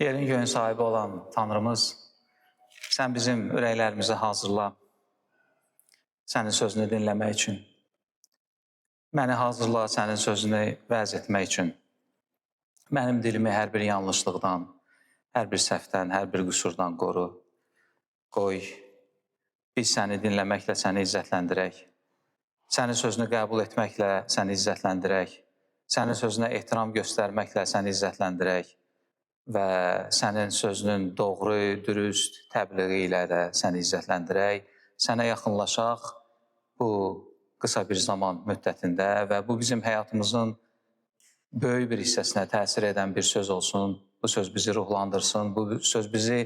Yerin göyün sahibi olan Tanrımız, sen bizim ürəklərimizi hazırla, sənin sözünü dinləmək üçün. Məni hazırla sənin sözünü vəz etmək üçün. Mənim dilimi hər bir yanlışlıqdan, hər bir səhvdən, hər bir qüsurdan qoru. Qoy, biz səni dinləməklə səni izzətləndirək. Sənin sözünü qəbul etməklə səni izzətləndirək. Sənin sözünə ehtiram göstərməklə səni izzətləndirək. Və sənin sözünün doğru, dürüst təbliği ilə də səni izzətləndirək, sənə yaxınlaşaq bu qısa bir zaman müddətində və bu bizim həyatımızın böyük bir hissəsinə təsir edən bir söz olsun. Bu söz bizi ruhlandırsın, bu söz bizi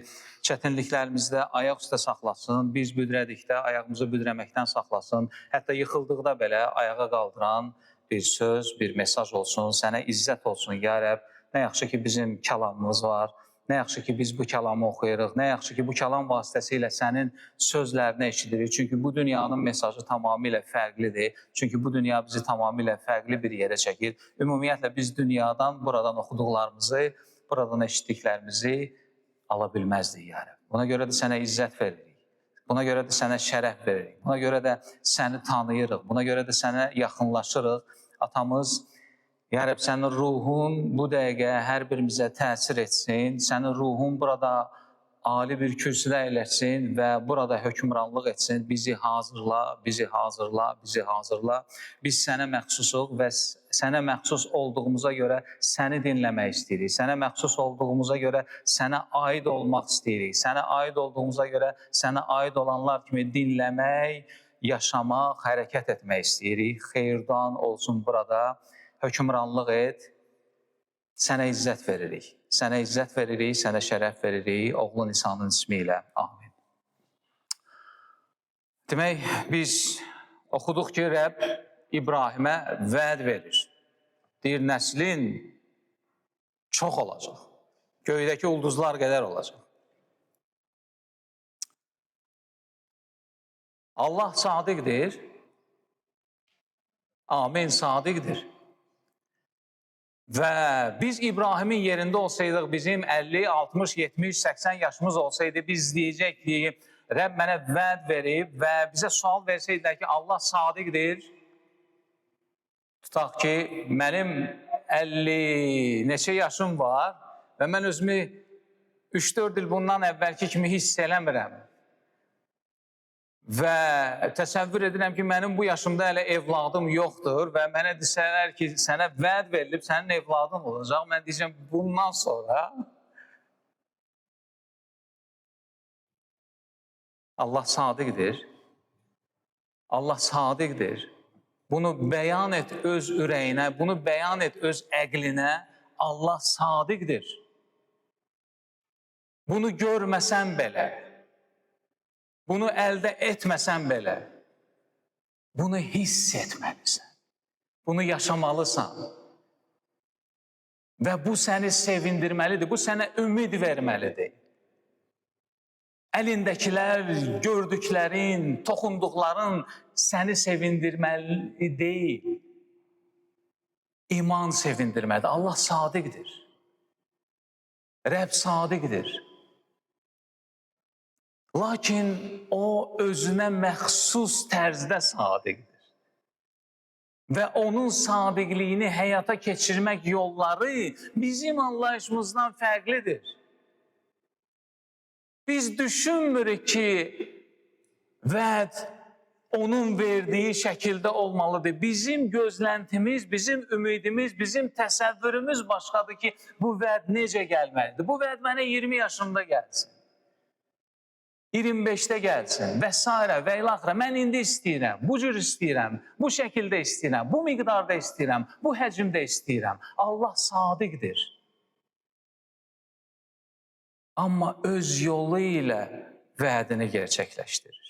çətinliklərimizdə ayaq üstə saxlasın, biz büdrədikdə ayağımızı büdrəməkdən saxlasın, hətta yıxıldıqda belə ayağa qaldıran bir söz, bir mesaj olsun, sənə izzət olsun, ya Rəbb. Nə yaxşı ki, bizim kəlamımız var, nə yaxşı ki, biz bu kəlamı oxuyuruq, nə yaxşı ki, bu kəlam vasitəsilə sənin sözlərini eşidirik. Çünki bu dünyanın mesajı tamamilə fərqlidir. Çünki bu dünya bizi tamamilə fərqli bir yerə çəkir. Ümumiyyətlə, biz dünyadan, buradan oxuduqlarımızı, buradan eşitdiklərimizi ala bilməzdik, ya Rəbb. Buna görə də sənə izzət veririk. Buna görə də sənə şərəf veririk. Buna görə də səni tanıyırıq. Buna görə də sənə yaxınlaşırıq. Atamız, ya Rəbb, sənin ruhun bu dəqiqə hər birimizə təsir etsin. Sənin ruhun burada ali bir kürsüdə əyləşsin və burada hökmranlıq etsin. Bizi hazırla, bizi hazırla, bizi hazırla. Biz sənə məxsusuq və sənə məxsus olduğumuza görə səni dinləmək istəyirik. Sənə məxsus olduğumuza görə sənə aid olmaq istəyirik. Sənə aid olduğumuza görə sənə aid olanlar kimi dinləmək, yaşamaq, hərəkət etmək istəyirik. Xeyirdan olsun burada. Hökmranlıq et, sənə izzət veririk. Sənə izzət veririk, sənə şərəf veririk, oğlun İsa'nın ismi ilə. Amin. Demək, biz oxuduq ki, Rəbb İbrahimə vəd verir. Deyir, nəslin çox olacaq. Göydəki ulduzlar qədər olacaq. Allah sadiqdir. Amin, sadiqdir. Və biz İbrahimin yerində olsaydıq, bizim 50, 60, 70, 80 yaşımız olsaydı, biz deyəcək ki, Rəbb mənə vəd verib və bizə sual versəydilər ki, Allah sadiqdir. Tutaq ki, mənim 50 neçə yaşım var və mən özümü 3-4 il bundan əvvəlki kimi hiss eləmirəm. Və təsəvvür edirəm ki, mənim bu yaşımda hələ evladım yoxdur və mənə desələr ki, sənə vəd verilib, sənin evladın olacaq. Mən deyəcəm, bundan sonra Allah sadiqdir. Allah sadiqdir. Bunu bəyan et öz ürəyinə, bunu bəyan et öz əqlinə. Allah sadiqdir. Bunu görməsən belə, bunu əldə etməsən belə, bunu hiss etməlisən, bunu yaşamalısan və bu səni sevindirməlidir, bu sənə ümid verməlidir. Əlindəkilər, gördüklərin, toxunduqların səni sevindirməli deyil, iman sevindirməlidir. Allah sadiqdir, Rəbb sadiqdir. Lakin o özünə məxsus tərzdə sadiqdir. Və onun sadiqliyini həyata keçirmək yolları bizim anlayışımızdan fərqlidir. Biz düşünmürük ki, vəd onun verdiyi şəkildə olmalıdır. Bizim gözləntimiz, bizim ümidimiz, bizim təsəvvürümüz başqadır ki, bu vəd necə gəlməlidir? Bu vəd mənə 20 yaşımda gəlsin. 25-də gəlsin və s. və ilaxıra. Mən indi istəyirəm, bu cür istəyirəm, bu şəkildə istəyirəm, bu miqdarda istəyirəm, bu həcmdə istəyirəm. Allah sadiqdir. Amma öz yolu ilə vədini gerçəkləşdirir.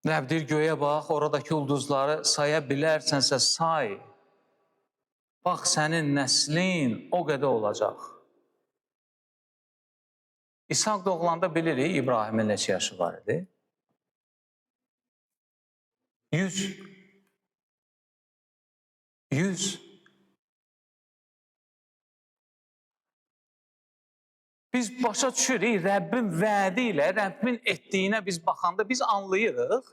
Rəbb deyir, göyə bax, oradakı ulduzları saya bilərsənsə say. Bax, sənin nəslin o qədər olacaq. İshak doğulanda bilirik, İbrahimin neçə yaşı var idi? 100. Biz başa düşürük, Rəbbin vədi ilə, Rəbbin etdiyinə biz baxanda biz anlayırıq.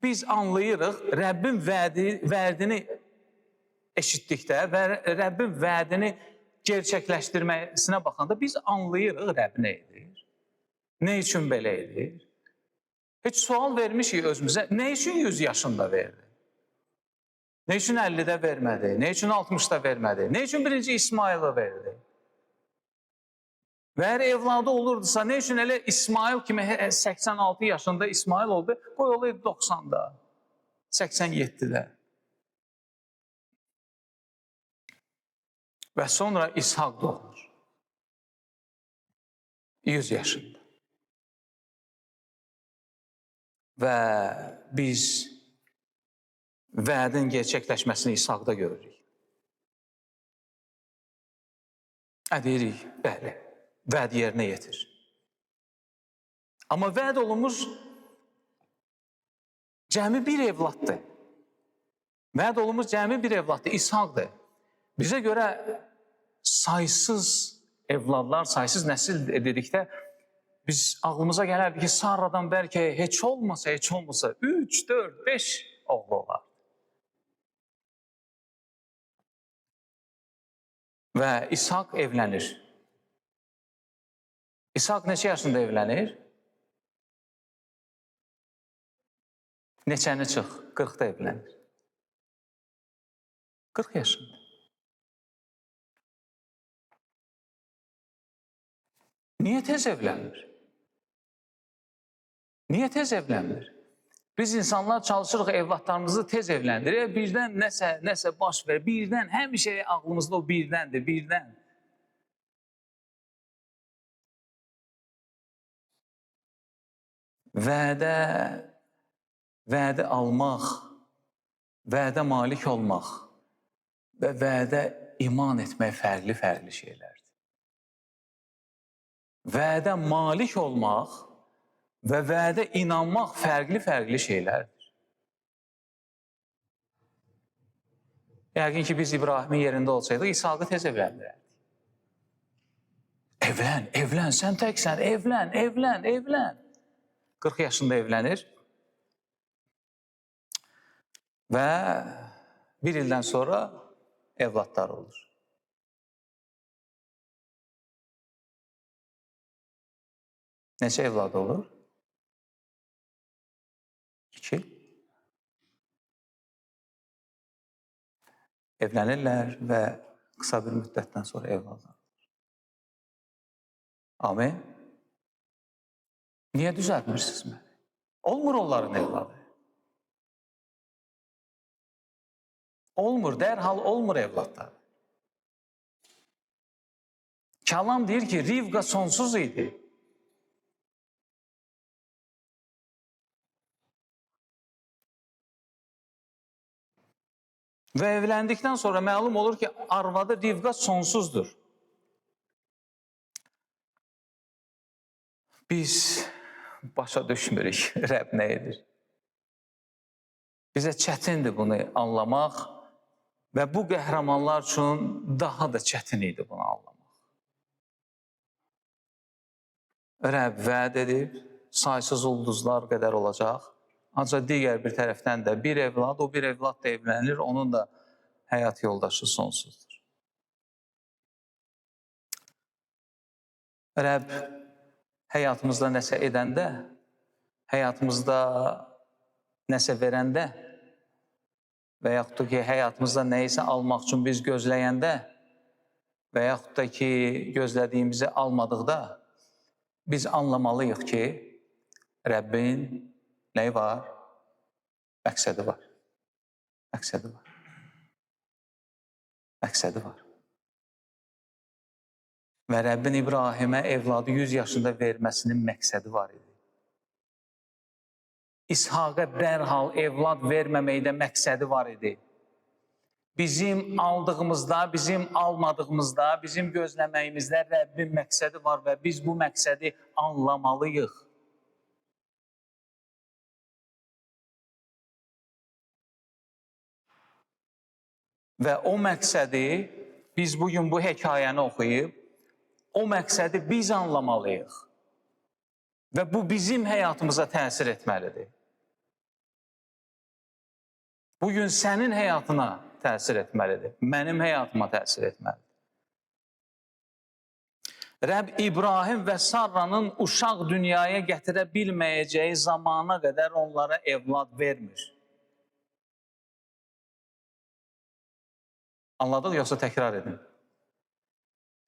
Biz anlayırıq, Rəbbin vədini eşitdikdə və Rəbbin vədini gerçəkləşdirməsinə baxanda biz anlayırıq Rəbb nə edir. Nə üçün belə edir? Heç sual vermişik özümüzə, nə üçün 100 yaşında verdi? Nə üçün 50-də vermədi? Nə üçün 60-da vermədi? Nə üçün birinci İsmail'ı verdi? Və əgər evladı olurdusa, nə üçün elə İsmail kimi 86 yaşında İsmail oldu, qoy olaydı 90-da, 87-də. Və sonra İshak doğulur. 100 yaşında. Və biz vədin gerçəkləşməsini İshakda görürük. Deyirik, bəli, vəd yerinə yetir. Amma vəd olunmuş cəmi bir evladdır. Vəd olunmuş cəmi bir evladdır, İshakdır. Bizə görə saysız evladlar, saysız nəsil dedikdə biz ağlımıza gələrdi ki, Sarradan bəlkə heç olmasa 3, 4, 5 oğlu olar. Və İshak evlənir. İshak neçə yaşında evlənir? Neçəni çıx? 40-da evlənir. 40 yaşında. Niyə tez evlənmir? Niyə tez evlənmir? Biz insanlar çalışırıq evlatlarımızı tez evləndirir. Birdən nəsə baş verir. Birdən, həmişə ağlımızda o birdəndir, birdən. Vədə almaq, vədə malik olmaq və vədə iman etmək fərqli şeylərdir. Vədə malik olmaq və vədə inanmaq fərqli şeylərdir. Yəqin ki, biz İbrahimin yerində olsaydıq, İshakı tez evləndirərdik. Evlən, sən təksən, evlən. 40 yaşında evlənir və bir ildən sonra evladlar olur. Neçə evladı olur? 2. Evlənirlər və qısa bir müddətdən sonra evladlar olur. Amin. Niyə düzəltmirsiniz məni? Olmur onların evladı. Olmur, dərhal olmur evladlar. Kəlam deyir ki, Rivqa sonsuz idi. Və evləndikdən sonra məlum olur ki, arvadı Rivqa sonsuzdur. Biz başa düşmürük, Rəbb nə edir? Bizə çətindir bunu anlamaq və bu qəhrəmanlar üçün daha da çətin idi bunu anlamaq. Rəbb vəd edib, saysız ulduzlar qədər olacaq. Ancaq digər bir tərəfdən də bir evlad, o bir evlad da evlənir, onun da həyat yoldaşı sonsuzdur. Rəbb həyatımızda nəsə edəndə, həyatımızda nəsə verəndə və yaxud da ki, həyatımızda nəyisə almaq üçün biz gözləyəndə və yaxud da ki, gözlədiyimizi almadıqda biz anlamalıyıq ki, Rəbbin nəyi var? Məqsədi var. Məqsədi var. Məqsədi var. Və Rəbbin İbrahimə evladı 100 yaşında verməsinin məqsədi var idi. İshaqa dərhal evlad verməməkdə məqsədi var idi. Bizim aldığımızda, bizim almadığımızda, bizim gözləməyimizdə Rəbbin məqsədi var və biz bu məqsədi anlamalıyıq. Və o məqsədi biz bugün bu hekayəni oxuyub o məqsədi biz anlamalıyıq və bu bizim həyatımıza təsir etməlidir. Bugün sənin həyatına təsir etməlidir, mənim həyatıma təsir etməlidir. Rəbb İbrahim və Sarranın uşaq dünyaya gətirə bilməyəcəyi zamana qədər onlara evlad vermir. Anladıq, yoxsa təkrar edin?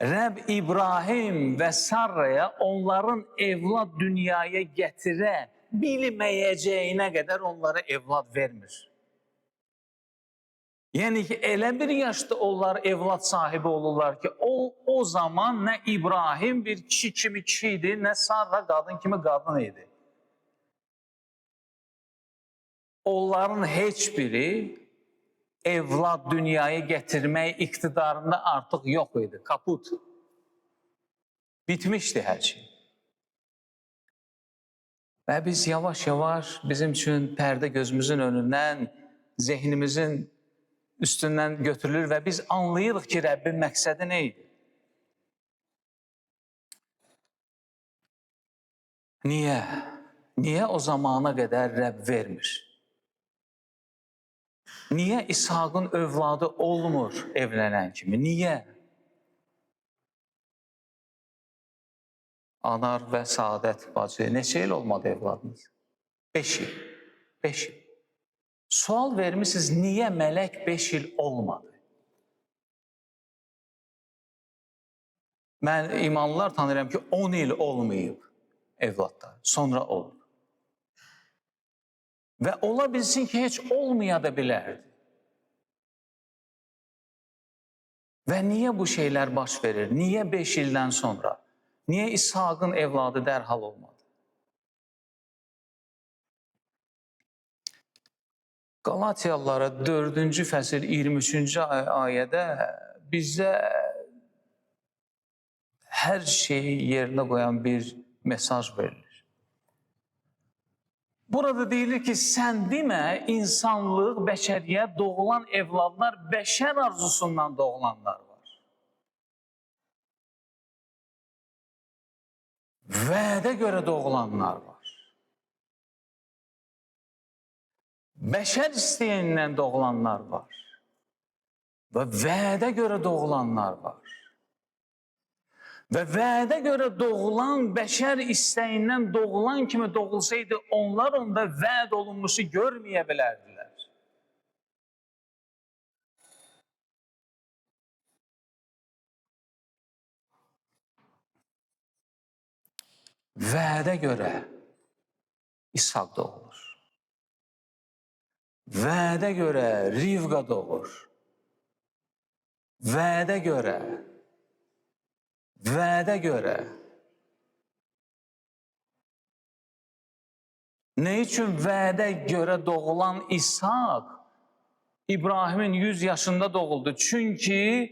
Rəbb İbrahim və Sarraya onların evlad dünyaya gətirə bilməyəcəyinə qədər onlara evlad vermir. Yəni ki, elə bir yaşda onlar evlad sahibi olurlar ki, o zaman nə İbrahim bir kişi kimi kişi idi, nə Sarra qadın kimi qadın idi. Onların heç biri evlad dünyaya gətirmək iqtidarında artıq yox idi, kaput. Bitmişdi hər şey. Və biz yavaş-yavaş bizim üçün pərdə gözümüzün önündən, zehnimizin üstündən götürülür və biz anlayırıq ki, Rəbbin məqsədi nə idi? Niyə? Niyə o zamana qədər Rəbb vermir? Niyə İshaqın övladı olmur evlənən kimi? Niyə? Anar və Saadət bacı, neçə il olmadı evladınız? 5 il. 5 il. Sual vermişsiniz, niyə mələk 5 il olmadı? Mən imanlılar tanıyıram ki, 10 il olmayıb evladlar, sonra olur. Və ola bilsin ki, heç olmaya da bilərdi. Və niyə bu şeylər baş verir? Niyə 5 ildən sonra? Niyə İshaqın evladı dərhal olmadı? Qalatiyalılara 4-cü fəsil 23-cü ayədə bizə hər şeyi yerinə qoyan bir mesaj verilir. Burada deyilir ki, sən demə, insanlıq, bəşəriyyət, doğulan evladlar bəşər arzusundan doğulanlar var. Vədə görə doğulanlar var. Bəşər istəyindən doğulanlar var. Və vədə görə doğulanlar var. Və vədə görə doğulan, bəşər istəyindən doğulan kimi doğulsaydı, onlar onda vəd olunmuşu görməyə bilərdilər. Vədə görə İshaq doğulur. Vədə görə Rivqa doğur. Vədə görə nə üçün vədə görə doğulan İshaq İbrahimin 100 yaşında doğuldu? Çünki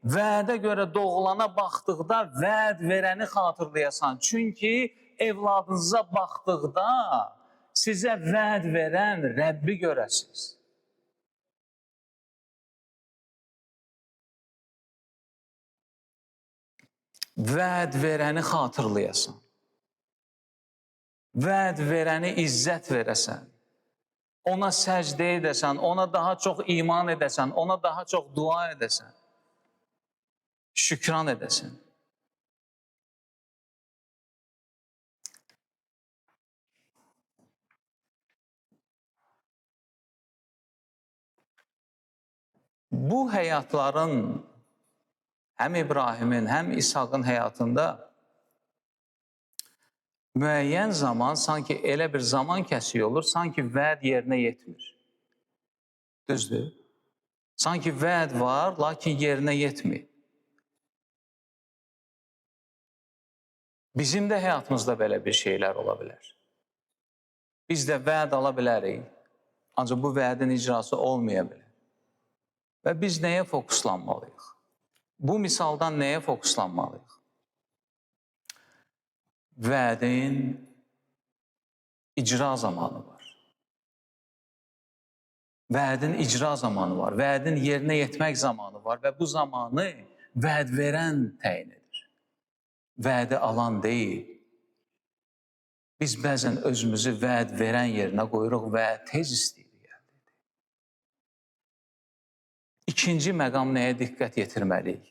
vədə görə doğulana baxdıqda vəd verəni xatırlayasan. Çünki evladınıza baxdıqda sizə vəd verən Rəbbi görəsiniz. Vəd verəni xatırlayasan. Vəd verəni izzət verəsən. Ona səcdə edəsən, ona daha çox iman edəsən, ona daha çox dua edəsən. Şükran edəsən. Bu həyatların həm İbrahimin, həm İshaqın həyatında müəyyən zaman sanki elə bir zaman kəsiyi olur, sanki vəd yerinə yetmir. Düzdür? Sanki vəd var, lakin yerinə yetmir. Bizim də həyatımızda belə bir şeylər ola bilər. Biz də vəd ala bilərik, ancaq bu vədin icrası olmaya bilər. Və biz nəyə fokuslanmalıyıq? Bu misaldan nəyə fokuslanmalıyıq? Vədin icra zamanı var. Vədin icra zamanı var. Vədin yerinə yetmək zamanı var və bu zamanı vəd verən təyin edir. vədi alan deyil. Biz bəzən özümüzü vəd verən yerinə qoyuruq və tez istəyirik. İkinci məqam nəyə diqqət yetirməliyik?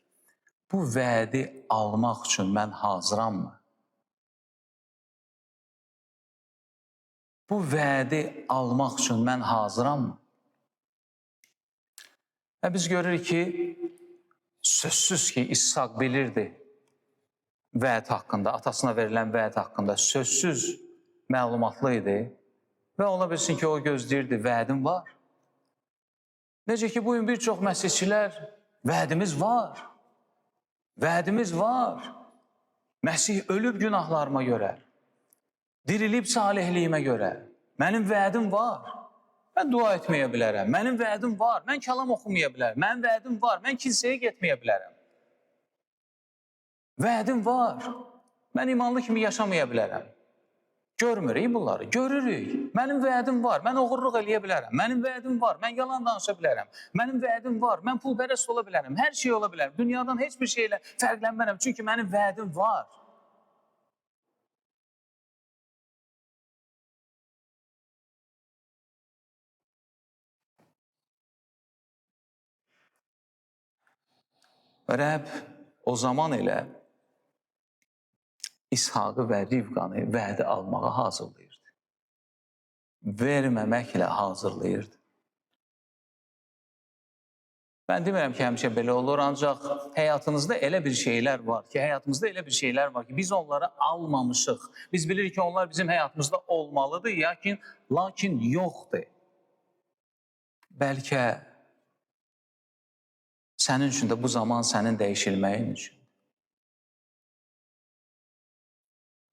Bu vədi almaq üçün mən hazırammı? Bu vədi almaq üçün mən hazırammı? Və biz görürük ki, sözsüz ki, İshak bilirdi vəd haqqında, atasına verilən vəd haqqında sözsüz məlumatlı idi və ola bilsin ki, o gözləyirdi, vədim var. Necə ki, bugün bir çox məsihçilər, vədimiz var, vədimiz var. Məsih ölüb günahlarıma görə, dirilib salihliyimə görə, mənim vədim var. Mən dua etməyə bilərəm, mənim vədim var, mən kəlam oxumaya bilərəm, mənim vədim var, mən kilsəyə getməyə bilərəm. Vədim var, mən imanlı kimi yaşamaya bilərəm. Görmürük bunları, görürük. Mənim vədim var, mən oğurluq eləyə bilərəm, mənim vədim var, mən yalan danışa bilərəm, mənim vədim var, mən pulpərəst ola bilərəm, hər şey ola bilərəm. Dünyadan heç bir şeylə fərqlənmərəm, çünki mənim vədim var. Rəbb o zaman elə İshakı və Rivqanı vədi almağa hazırlayırdı. Verməməklə hazırlayırdı. Mən demirəm ki, həmişə belə olur, ancaq həyatınızda elə bir şeylər var ki, biz onları almamışıq. Biz bilirik ki, onlar bizim həyatımızda olmalıdır, lakin yoxdur. Bəlkə sənin üçün də bu zaman sənin dəyişilməyin üçün.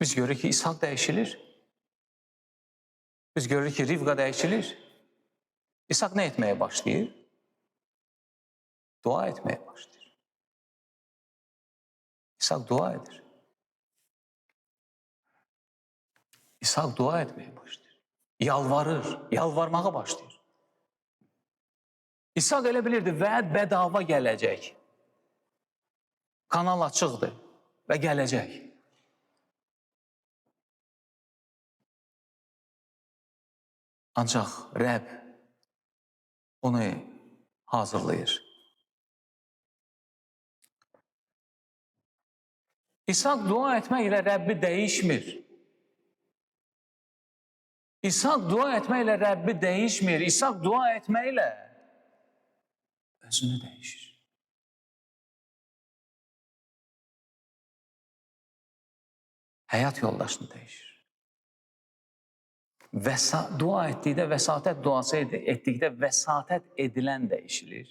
Biz görürük ki, İshak dəyişilir. Biz görürük ki, Rivqa dəyişilir. İshak nə etməyə başlayır? Dua etməyə başlayır. İshak dua edir. İshak dua etməyə başlayır. Yalvarır, yalvarmağa başlayır. İshak elə bilirdi, vəd bədava gələcək. Kanal açıqdır və gələcək. Ancaq Rəbb onu hazırlayır. İshak dua etməklə Rəbbi dəyişmir. İshak dua etməklə Rəbbi dəyişmir. İshak dua etməklə özünü dəyişir. Həyat yoldaşını dəyişir. Dua etdikdə, vəsatət duası etdikdə vəsatət edilən dəyişilir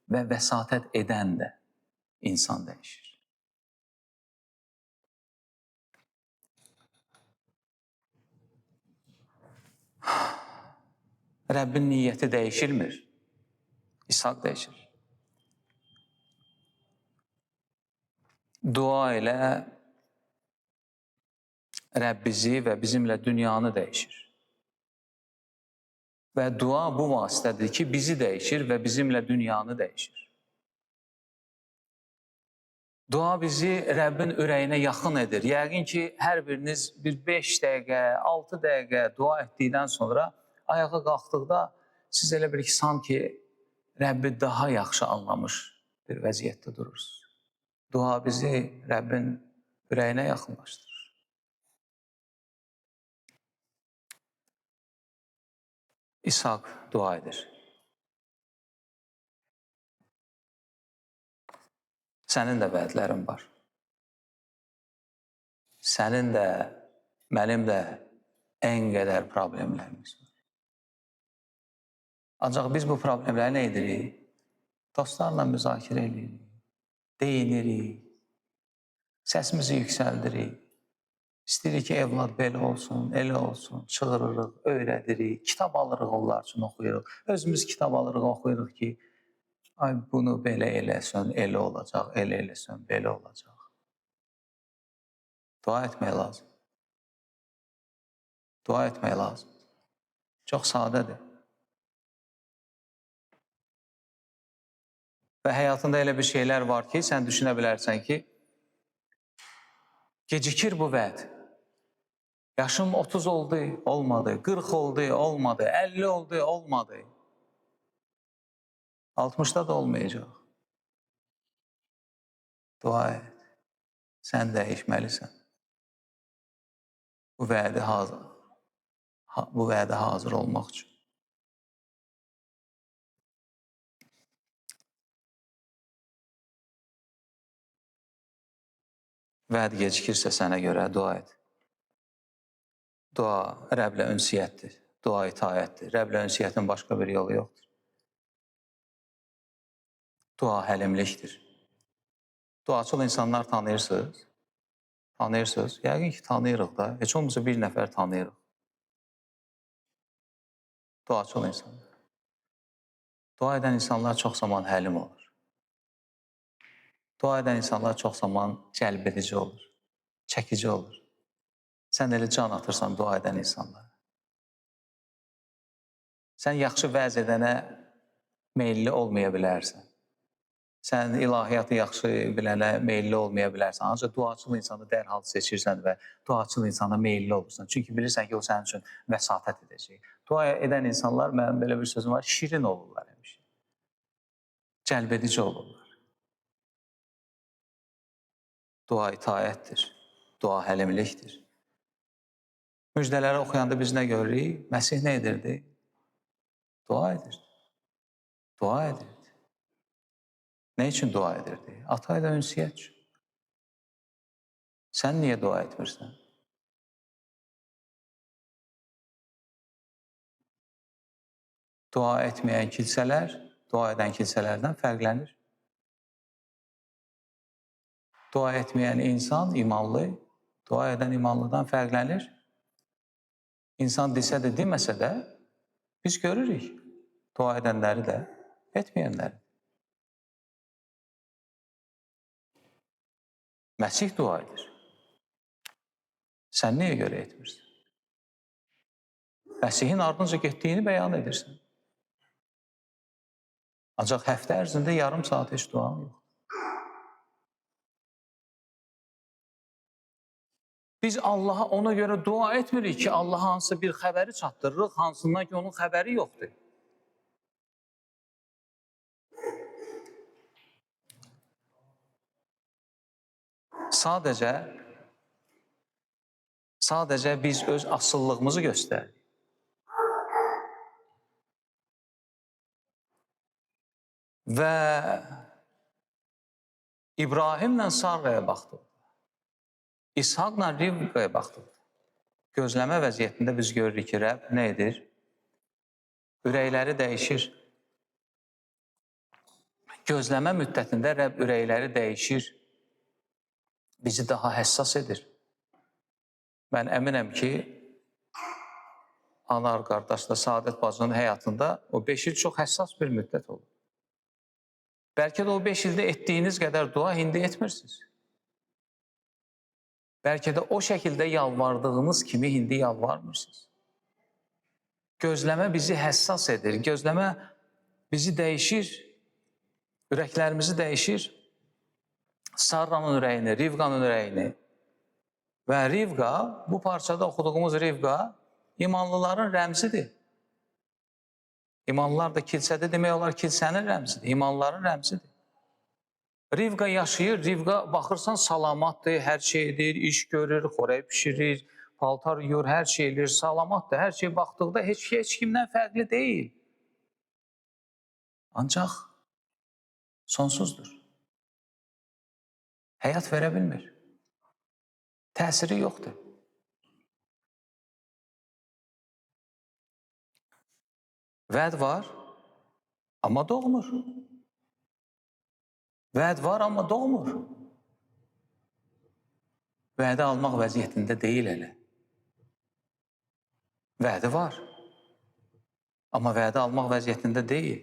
və vəsatət edən də insan dəyişir. Rəbbin niyyəti dəyişilmir, İshak dəyişir. Dua ilə Rəbb bizi və bizimlə dünyanı dəyişir. Və dua bu vasitədir ki, bizi dəyişir və bizimlə dünyanı dəyişir. Dua bizi Rəbbin ürəyinə yaxın edir. Yəqin ki, hər biriniz bir 5 dəqiqə, 6 dəqiqə dua etdikdən sonra ayağa qalxdıqda siz elə bir ki, sanki Rəbbi daha yaxşı anlamış bir vəziyyətdə durursunuz. Dua bizi Rəbbin ürəyinə yaxınlaşdırır. İshak dua edir. Sənin də vədlərin var. Sənin də, mənim də ən qədər problemlərimiz var. Ancaq biz bu problemləri nə edirik? Dostlarla müzakirə edirik, deyinirik, səsimizi yüksəldirik. İstəyirik ki, evlad belə olsun, elə olsun, çığırırıq, öyrədirik, kitab alırıq onlar üçün oxuyuruq. Özümüz kitab alırıq, oxuyuruq ki, ay bunu belə eləsən, elə olacaq, elə eləsən, belə olacaq. Dua etmək lazım. Dua etmək lazım. Çox sadədir. Və həyatında elə bir şeylər var ki, sən düşünə bilərsən ki, Gecikir bu vəd. Yaşım 30 oldu, olmadı. 40 oldu, olmadı. 50 oldu, olmadı. 60'da da olmayacaq. Dua et. Sən dəyişməlisən. Bu vədə hazır olmaq üçün. Vəd gecikirsə sənə görə dua et. Dua Rəblə ünsiyyətdir. Dua itayətdir. Rəblə ünsiyyətin başqa bir yolu yoxdur. Dua həlimlikdir. Duacıl insanlar tanıyırsınız. Tanıyırsınız. Yəqin ki, tanıyırıq da. Heç olmasa bir nəfər tanıyırıq. Duacıl insanlar. Dua edən insanlar çox zaman həlim olur. Dua edən insanlar çox zaman cəlb edici olur. Çəkici olur. Sən elə can atırsan dua edən insanlara. Sən yaxşı vəz edənə meyilli olmaya bilərsən. Sən ilahiyyatı yaxşı bilənə meyilli olmaya bilərsən. Ancaq duacıl insanı dərhal seçirsən və duacıl insana meyilli olursan. Çünki bilirsən ki, o sənin üçün vəsatət edəcək. Dua edən insanlar, mənim belə bir sözüm var, şirin olurlar həmişə. Cəlb edici olurlar. Dua itayətdir. Dua həlimlikdir. Müjdələri oxuyanda biz nə görürük? Məsih nə edirdi? Dua edirdi. Dua edirdi. Nə üçün dua edirdi? Ata ilə ünsiyyət üçün. Sən niyə dua etmirsən? Dua etməyən kilsələr, dua edən kilsələrdən fərqlənir. Dua etməyən insan imanlı, dua edən imanlıdan fərqlənir. İnsan desə də, deməsə də biz görürük dua edənləri də, etməyənləri. Məsih dua edir. Sən niyə görə etmirsən? Məsihin ardınca getdiyini bəyan edirsən. Ancaq həftə ərzində yarım saat heç duan yox. Biz Allaha ona görə dua etmirik ki, Allaha hansısa bir xəbəri çatdırırıq, hansından ki, onun xəbəri yoxdur. Sadəcə biz öz asıllığımızı göstəririk. Və İbrahimlə Sarraya baxdıq. İshaqla Rivqaya baxdıq. Gözləmə vəziyyətində biz görürük ki, Rəbb nə edir? Ürəkləri dəyişir. Gözləmə müddətində Rəbb ürəkləri dəyişir. Bizi daha həssas edir. Mən əminəm ki, anar qardaşla Saadət bacının həyatında o 5 il çox həssas bir müddət olur. Bəlkə də o 5 ildə etdiyiniz qədər dua indi etmirsiniz. Bəlkə də o şəkildə yalvardığınız kimi indi yalvarmırsınız. Gözləmə bizi həssas edir. Gözləmə bizi dəyişir. Ürəklərimizi dəyişir. Sarranın ürəyini, Rivqanın ürəyini. Və Rivqa, bu parçada oxuduğumuz Rivqa imanlıların rəmzidir. İmanlılar da kilsədə demək olar kilsənin rəmzidir, imanlıların rəmzidir. Rivqa yaşayır, Rivqa baxırsan salamatdır, hər şey edir, iş görür, xorək pişirir, paltar yuyur, hər şey edir, salamatdır, hər şey baxdıqda heç kimdən fərqli deyil. Ancaq sonsuzdur. Həyat verə bilmir. Təsiri yoxdur. Vəd var, amma doğmur. Vəd var, amma doğmur. Vədi almaq vəziyyətində deyil elə. Vədi var, amma vədi almaq vəziyyətində deyil.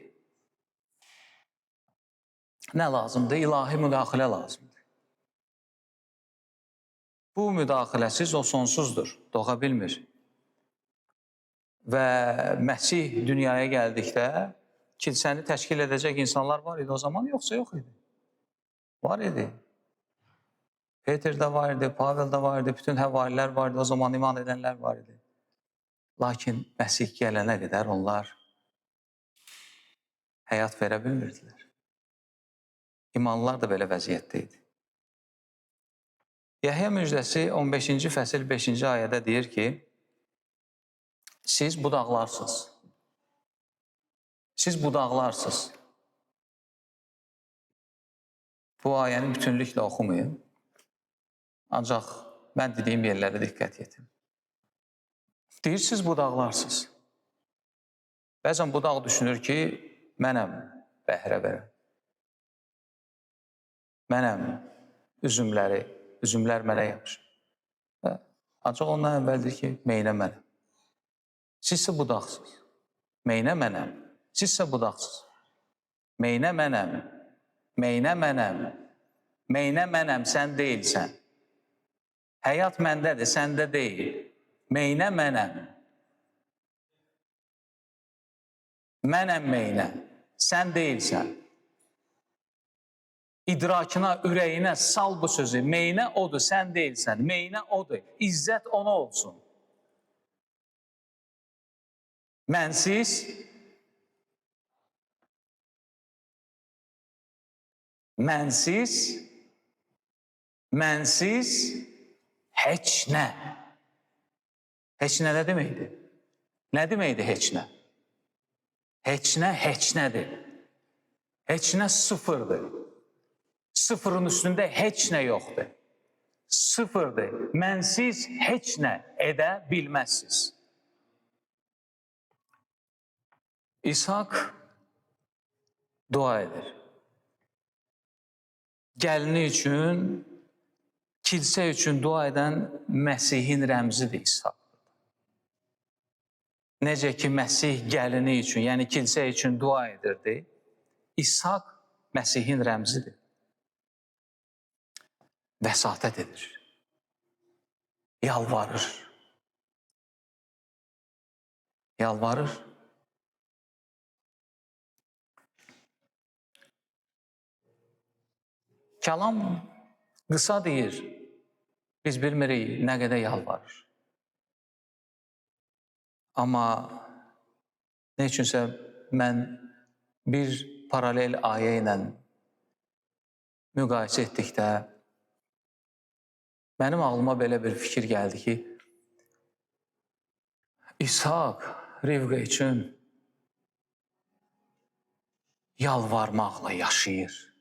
Nə lazımdır? İlahi müdaxilə lazımdır. Bu müdaxiləsiz o sonsuzdur, doğa bilmir. Və Məsih dünyaya gəldikdə kilsəni təşkil edəcək insanlar var idi o zaman, yoxsa yox idi? Var idi. Peter de var idi, Pavel de var idi, bütün həvarilər var idi, o zaman iman edənlər var idi. Lakin Məsih gələnə qədər onlar həyat verə bilmirdilər. İmanlılar da belə vəziyyətdə idi. Yəhya müjdəsi 15-ci fəsil 5-ci ayədə deyir ki, siz budaqlarsınız. Siz budaqlarsınız. Bu ayəni bütünlüklə oxumayın. Ancaq mən dediyim yerlərə diqqət yetin. Deyir, siz budaqlarsınız. Bəzən budaq düşünür ki, mənəm bəhrə verən. Mənəm üzümlər mənə yapışır. Ancaq ondan əvvəl deyir ki, meynə mənəm. Sizsə budaqsınız. Meynə mənəm. Sizsə budaqsınız. Meynə mənəm. Meynə mənəm. Meynə mənəm, sən deyilsən. Həyat məndədir, səndə deyil. Meynə mənəm. Mənəm meynə, sən deyilsən. İdrakına, ürəyinə sal bu sözü. Meynə odur, sən deyilsən. Meynə odur. İzzət ona olsun. Mənsiz, heç nə. Heç nə nə deməkdir? Nə deməkdir heç nə? Heç nə, heç nədir. Heç nə sıfırdır. Sıfırın üstündə heç nə yoxdur. Sıfırdır. Mənsiz heç nə edə bilməzsiniz. İshak dua edir. Gəlini üçün, kilsə üçün dua edən Məsihin rəmzidir İshak. Necə ki, Məsih gəlini üçün, yəni kilsə üçün dua edirdi, İshak Məsihin rəmzidir. Vəsatət edir. Yalvarır. Yalvarır. Kəlam qısa deyir. Biz bilmirik nə qədər yalvarır. Amma nə üçünsə mən bir paralel ayə ilə müqayisə etdikdə mənim ağlıma belə bir fikir gəldi ki, İshak Rivqa üçün yalvarmaqla yaşayır.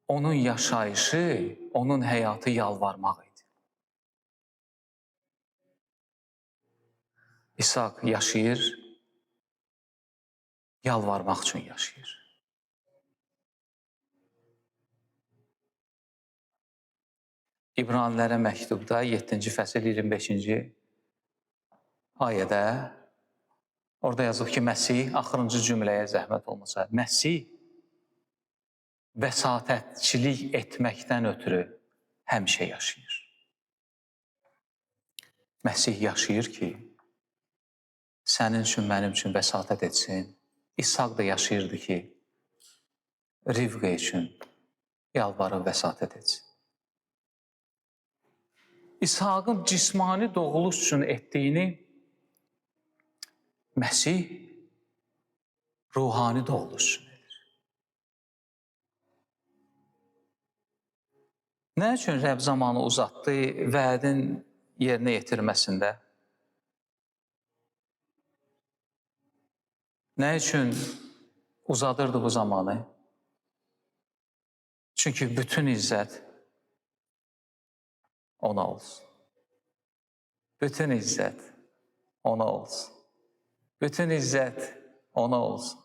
Onun yaşayışı, onun həyatı yalvarmaq idi. İshak yaşayır, yalvarmaq üçün yaşayır. İbranilərə məktubda 7-ci fəsil 25-ci ayədə orada yazıb ki, Məsih, axırıncı cümləyə zəhmət olmasa, Məsih vəsatətçilik etməkdən ötürü həmişə yaşayır. Məsih yaşayır ki, sənin üçün, mənim üçün vəsatət etsin. İshak da yaşayırdı ki, Rivqa üçün yalvarıb vəsatət etsin. İshakın cismani doğuluş üçün etdiyini Məsih ruhani doğuluş üçün edir. Nə üçün Rəbb zamanı uzatdı vədin yerinə yetirməsində? Nə üçün uzadırdı bu zamanı? Çünki bütün izzət ona olsun. Bütün izzət ona olsun. Bütün izzət ona olsun.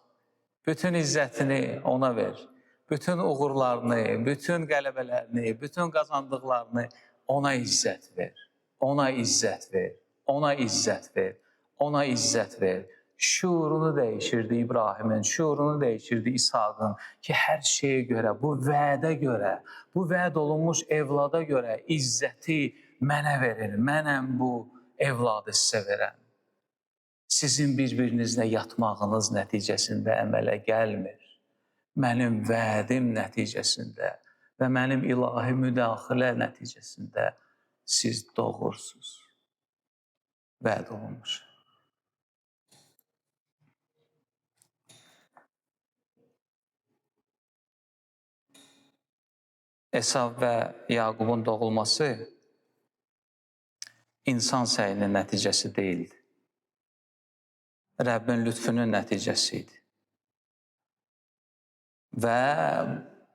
Bütün izzətini ona ver. Bütün uğurlarını, bütün qələbələrini, bütün qazandıqlarını ona izzət ver. Ona izzət ver. Ona izzət ver. Ona izzət ver. Şuurunu dəyişirdi İbrahimin, şuurunu dəyişirdi İshakın ki, hər şeyə görə, bu vədə görə, bu vəd olunmuş evlada görə izzəti mənə verin. Mənəm bu evladı sizə verən. Sizin bir-birinizlə yatmağınız nəticəsində əmələ gəlmir. Mənim vədim nəticəsində və mənim ilahi müdaxilə nəticəsində siz doğursunuz. Vəd olunmuş. Esav və Yaqubun doğulması insan səyinin nəticəsi deyildi. Rəbbin lütfünün nəticəsi idi. Və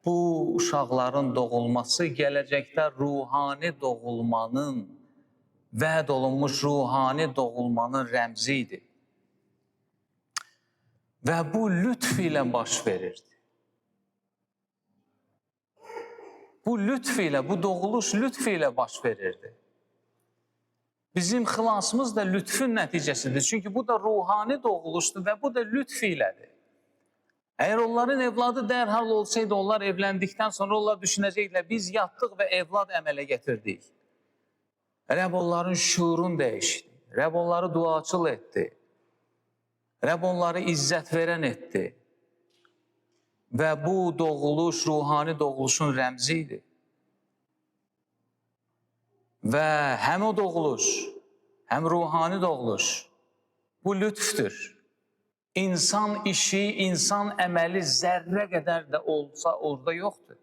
bu uşaqların doğulması gələcəkdə ruhani doğulmanın, vəd olunmuş ruhani doğulmanın rəmzi idi. Və bu lütf ilə baş verirdi. Bu lütf ilə, bu doğuluş lütf ilə baş verirdi. Bizim xilasımız da lütfün nəticəsidir. Çünki bu da ruhani doğuluşdur və bu da lütf ilədir. Əgər onların evladı dərhal olsaydı, onlar evləndikdən sonra onlar düşünəcəklər, biz yatdıq və evlad əmələ gətirdik. Rəbb onların şuurunu dəyişdi. Rəbb onları duaçıl etdi. Rəbb onları izzət verən etdi. Və bu doğuluş, ruhani doğuluşun rəmzi idi. Və həm o doğuluş, həm ruhani doğuluş, bu lütfdür. İnsan işi, insan əməli zərrə qədər də olsa orada yoxdur.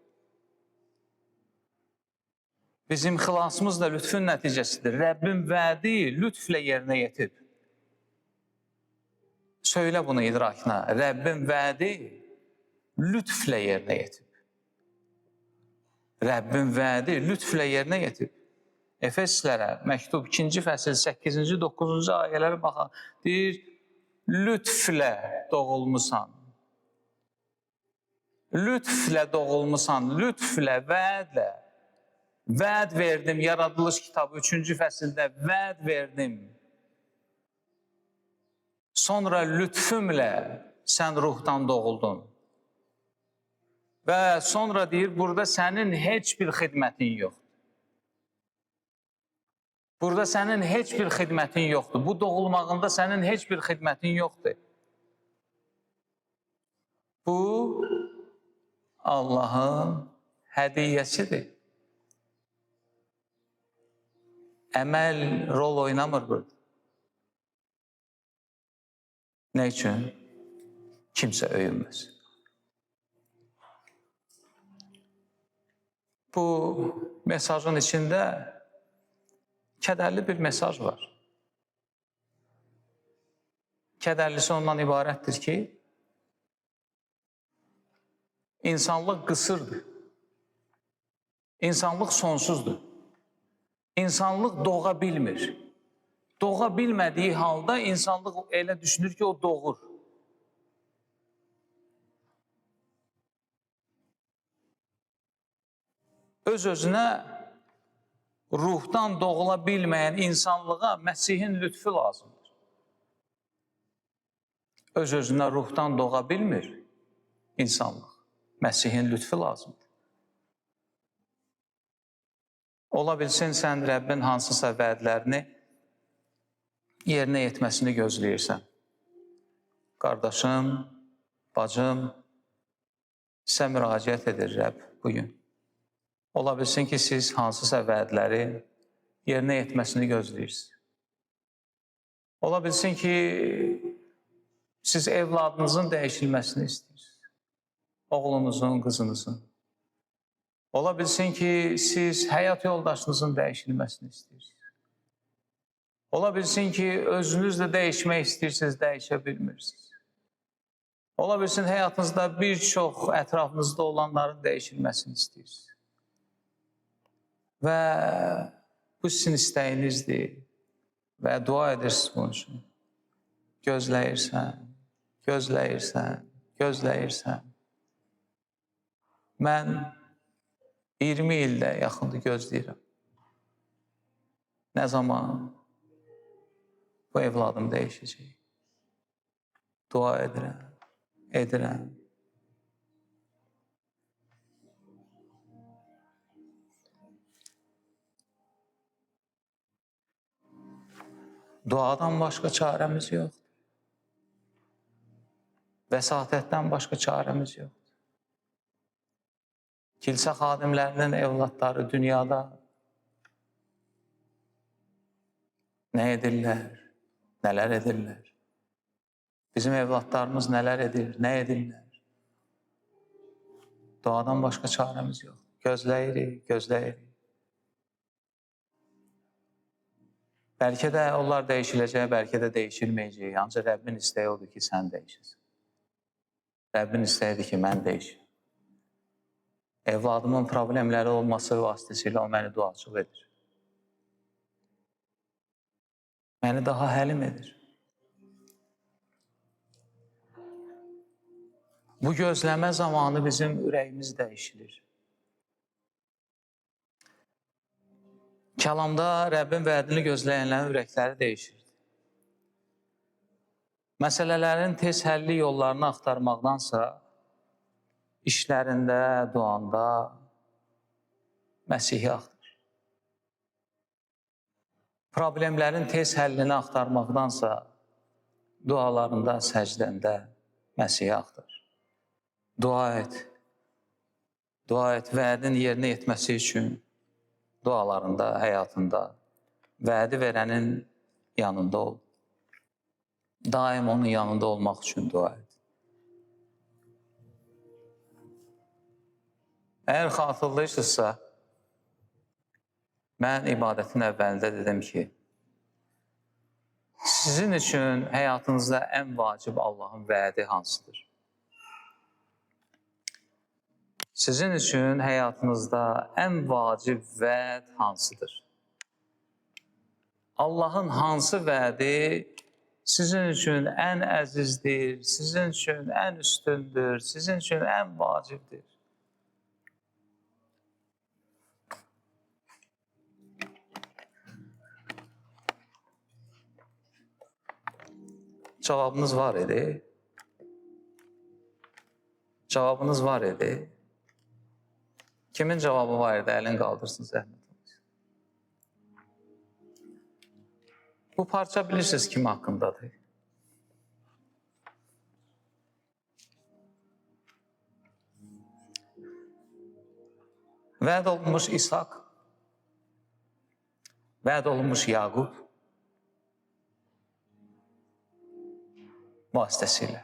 Bizim xilasımız da lütfün nəticəsidir. Rəbbin vədi lütflə yerinə yetib. Söylə bunu idrakına. Rəbbin vədi lütflə yerinə yetib. Rəbbin vədi lütflə yerinə yetib. Efeslilərə məktub 2-ci fəsil 8-ci, 9-cu ayələrə baxın. Deyir, lütflə doğulmusan. Lütflə doğulmusan, lütflə, vədlə. Vəd verdim, Yaradılış kitabı 3-cü fəsildə vəd verdim. Sonra lütfümlə sən ruhdan doğuldun. Və sonra deyir, burada sənin heç bir xidmətin yoxdur. Burada sənin heç bir xidmətin yoxdur. Bu doğulmağında sənin heç bir xidmətin yoxdur. Bu, Allahın hədiyyəsidir. Əməl rol oynamır burada. Nə üçün? Kimsə öyünməz. Bu mesajın içində kədərli bir mesaj var. Kədərlisi ondan ibarətdir ki, insanlıq qısırdır. İnsanlıq sonsuzdur. İnsanlıq doğa bilmir. Doğa bilmədiyi halda insanlıq elə düşünür ki, o doğur. Öz-özünə ruhdan doğula bilməyən insanlığa Məsihin lütfü lazımdır. Öz-özünə ruhdan doğa bilmir insanlıq. Məsihin lütfü lazımdır. Ola bilsin, sən Rəbbin hansısa vədlərini yerinə yetməsini gözləyirsən. Qardaşım, bacım, sizə müraciət edir Rəbb bugün. Ola bilsin ki, siz hansısa vədləri yerinə yetməsini gözləyirsiniz. Ola bilsin ki, siz evladınızın dəyişilməsini istəyirsiniz. Oğlunuzun, qızınızın. Ola bilsin ki, siz həyat yoldaşınızın dəyişilməsini istəyirsiniz. Ola bilsin ki, özünüz də dəyişmək istəyirsiniz, dəyişə bilmirsiniz. Ola bilsin, həyatınızda bir çox ətrafınızda olanların dəyişilməsini istəyirsiniz. Və bu sizin istəyinizdir və dua edirsiniz bunun üçün. Gözləyirsən, gözləyirsən, gözləyirsən. Mən 20 ildə yaxındır gözləyirəm. Nə zaman bu evladım dəyişəcək? Dua edirəm, edirəm. Duadan başqa çarəmiz yoxdur. Vəsatətdən başqa çarəmiz yoxdur. Kilsə xadimlərinin evlatları dünyada nə edirlər, nələr edirlər? Bizim evlatlarımız nələr edir, nə edirlər? Duadan başqa çarəmiz yox. Gözləyirik, gözləyirik. Bəlkə də onlar dəyişiləcək, bəlkə də dəyişilməyəcək. Ancaq Rəbbin istəyi odur ki, sən dəyişəsən. Rəbbin istəyidir ki, mən dəyişim. Evladımın problemləri olması vasitəsilə o məni duacıq edir. Məni daha həlim edir. Bu gözləmə zamanı bizim ürəyimiz dəyişilir. Kəlamda Rəbbin vədini gözləyənlərin ürəkləri dəyişir. Məsələlərin tez həlli yollarını axtarmaqdansa, işlərində, duanda Məsihi axtar. Problemlərin tez həllini axtarmaqdansa, dualarında, səcdəndə Məsihi axtar. Dua et. Dua et, vədin yerinə yetməsi üçün dualarında, həyatında vədi verənin yanında ol. Daim onun yanında olmaq üçün dua et. Əgər xatırlayırsınızsa, mən ibadətin əvvəlində dedim ki, sizin üçün həyatınızda ən vacib Allahın vədi hansıdır? Sizin üçün həyatınızda ən vacib vəd hansıdır? Allahın hansı vədi sizin üçün ən əzizdir, sizin üçün ən üstündür, sizin üçün ən vacibdir? Cavabınız var idi. Cavabınız var idi. Kimin cavabı var idi? Əlin qaldırsın, zəhmət olsun. Bu parça bilirsiniz kim haqqındadır? Vəd olunmuş İshak, vəd olunmuş Yaqub vasitəsilə.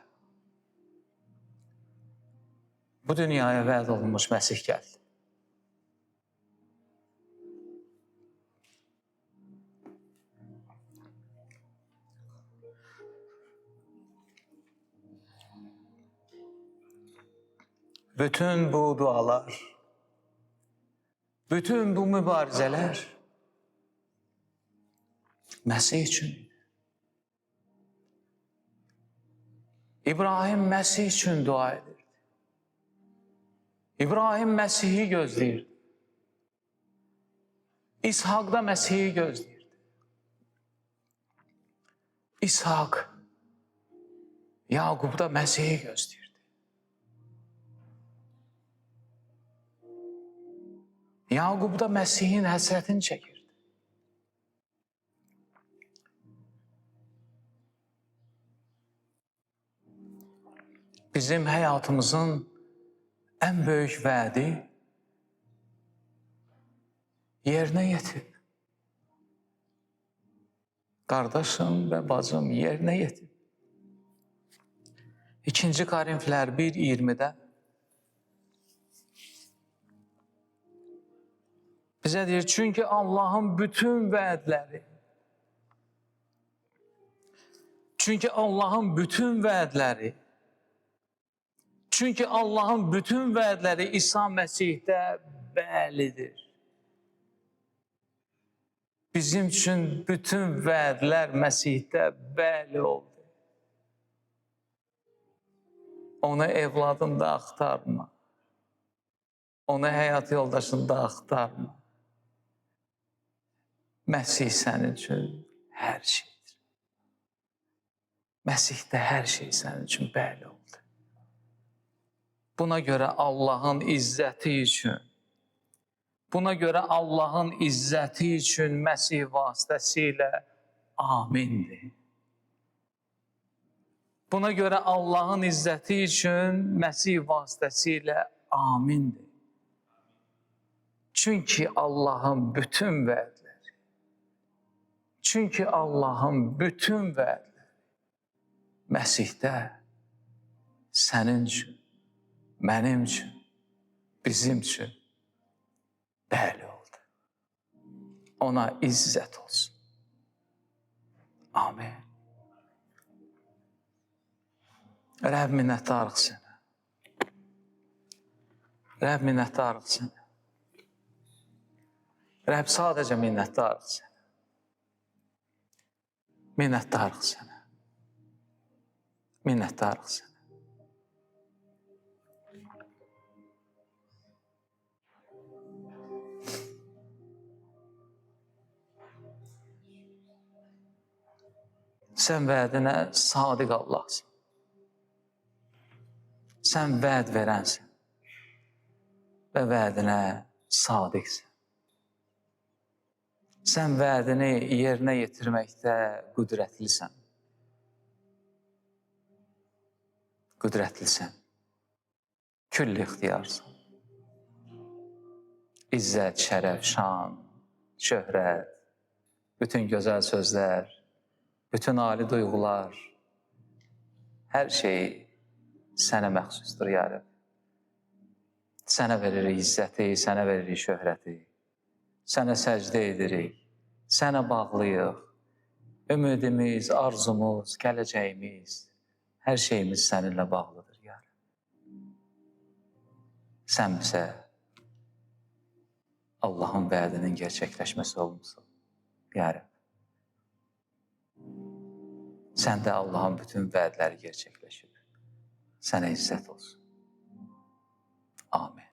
Bu dünyaya vəd olunmuş Məsih gəldi. Bütün bu dualar, bütün bu mübarizələr Məsih üçün. İbrahim Məsih üçün dua edirdi. İbrahim Məsihi gözləyirdi. İshak da Məsihi gözləyirdi. İshak, Yaqub da Məsihi gözləyirdi. Yaqub da Məsihin həsrətini çəkirdi. Bizim həyatımızın ən böyük vədi yerinə yetib. Qardaşım və bacım yerinə yetib. 2 Korinflər 1:20-də bizə deyir, çünki Allahın bütün vədləri, çünki Allahın bütün vədləri İsa Məsihdə bəlidir. Bizim üçün bütün vədlər Məsihdə bəli oldu. Onu evladında axtarma. Onu həyat yoldaşında axtarma. Məsih sənin üçün hər şeydir. Məsihdə hər şey sənin üçün bəli oldu. Buna görə Allahın izzəti üçün, Məsih vasitəsilə amindir. Buna görə Allahın izzəti üçün Məsih vasitəsilə amindir. Çünki Allahın bütün vədləri, çünki Allahın bütün vədləri Məsihdə sənin üçün, mənim üçün, bizim üçün bəli oldu. Ona izzət olsun. Amin. Rəbb minnətdarıq sənə. Rəbb minnətdarıq sənə. Rəbb sadəcə minnətdarıq sənə. Minnətdarıq sənə. Minnətdarıq sənə. Sən vədinə sadiq Allahsın. Sən vəd verənsən və vədinə sadiqsən. Sən vədini yerinə yetirməkdə qüdrətlisən. Qüdrətlisən. Külli ixtiyarsan. İzzət, şərəf, şan, şöhrət, bütün gözəl sözlər, bütün ali duyğular, hər şey sənə məxsusdur, ya Rəbb. Sənə veririk izzəti, sənə veririk şöhrəti, sənə səcdə edirik, sənə bağlıyıq. Ümidimiz, arzumuz, gələcəyimiz, hər şeyimiz səninlə bağlıdır, ya Rəbb. Sən bizə Allahın vədinin gerçəkləşməsi olmuşsun, ya Rəbb. Səndə Allahın bütün vədləri gerçəkləşib. Sənə izzət olsun. Amin.